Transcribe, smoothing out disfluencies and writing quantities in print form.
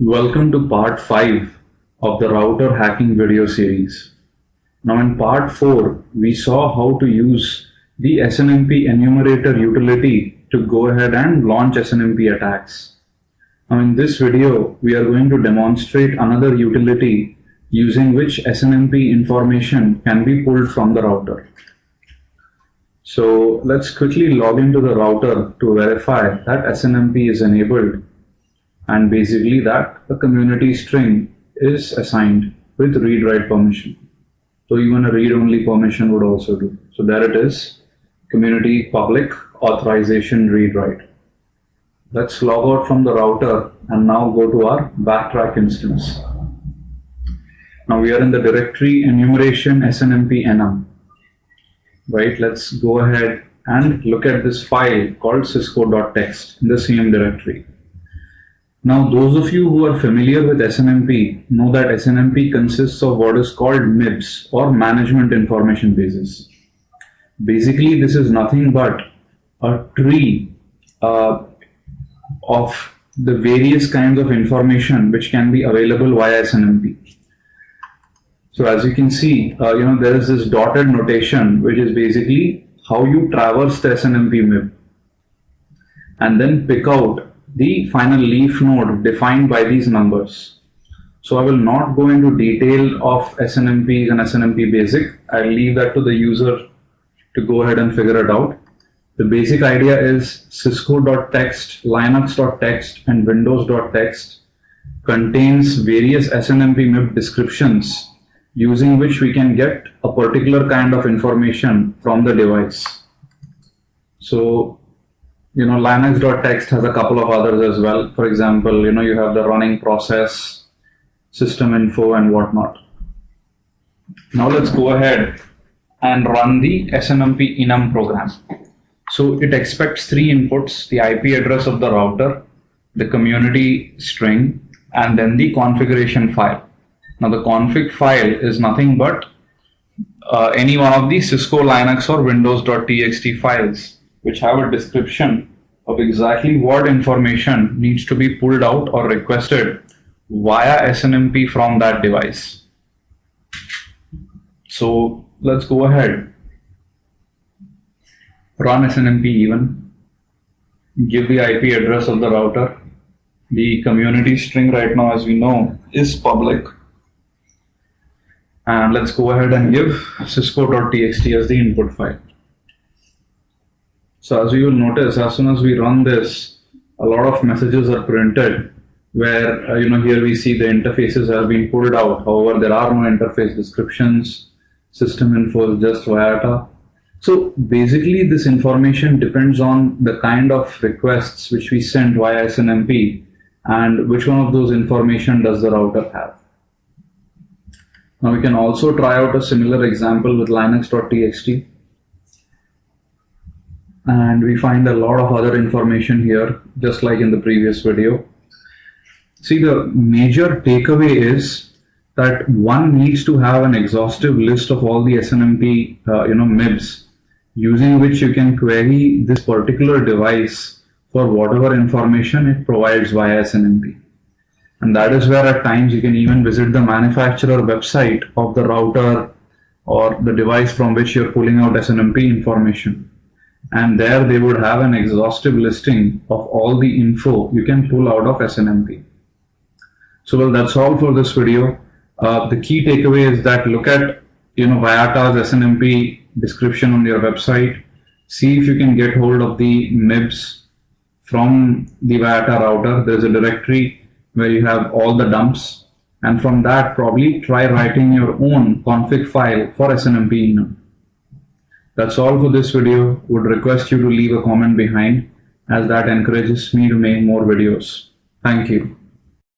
Welcome to part 5 of the router hacking video series. Now in part 4, we saw how to use the Snmp enumerator utility to go ahead and launch Snmp attacks. Now in this video, we are going to demonstrate another utility using which Snmp information can be pulled from the router. So let's quickly log into the router to verify that Snmp is enabled, and basically that the community string is assigned with read-write permission. So even a read-only permission would also do. So there it is, community public authorization read-write. Let's log out from the router and now go to our backtrack instance. Now we are in the directory enumeration Snmpenum. Right, let's go ahead and look at this file called cisco.txt in the same directory. Now those of you who are familiar with Snmp know that Snmp consists of what is called MIBs, or management information bases. Basically this is nothing but a tree of the various kinds of information which can be available via Snmp. So as you can see, there is this dotted notation which is basically how you traverse the Snmp MIB and then pick out the final leaf node defined by these numbers. So I will not go into detail of Snmp and Snmp basic. I'll leave that to the user to go ahead and figure it out. The basic idea is cisco.txt, linux.txt and windows.txt contains various Snmp MIB descriptions using which we can get a particular kind of information from the device. So linux.txt has a couple of others as well. For example, you have the running process, system info and whatnot. Now let's go ahead and run the Snmpenum program. So it expects three inputs: the IP address of the router, the community string, and then the configuration file. Now the config file is nothing but any one of the Cisco, Linux or Windows.txt files which have a description of exactly what information needs to be pulled out or requested via Snmp from that device. So let's go ahead, run Snmp even, give the IP address of the router. The community string right now, as we know, is public. And let's go ahead and give cisco.txt as the input file. So as you will notice, as soon as we run this, a lot of messages are printed where here we see the interfaces have been pulled out. However, there are no interface descriptions. System info is just viata. So basically this information depends on the kind of requests which we send via Snmp and which one of those information does the router have. Now we can also try out a similar example with linux.txt. And we find a lot of other information here, just like in the previous video. See, the major takeaway is that one needs to have an exhaustive list of all the Snmp MIBs, using which you can query this particular device for whatever information it provides via Snmp. And that is where at times you can even visit the manufacturer website of the router or the device from which you're pulling out Snmp information. And there they would have an exhaustive listing of all the info you can pull out of Snmp. So well, that's all for this video. The key takeaway is that look at Viata's Snmp description on your website. See if you can get hold of the MIBs from the Viata router. There's a directory where you have all the dumps, and from that probably try writing your own config file for Snmpenum. That's all for this video. Would request you to leave a comment behind, as that encourages me to make more videos. Thank you.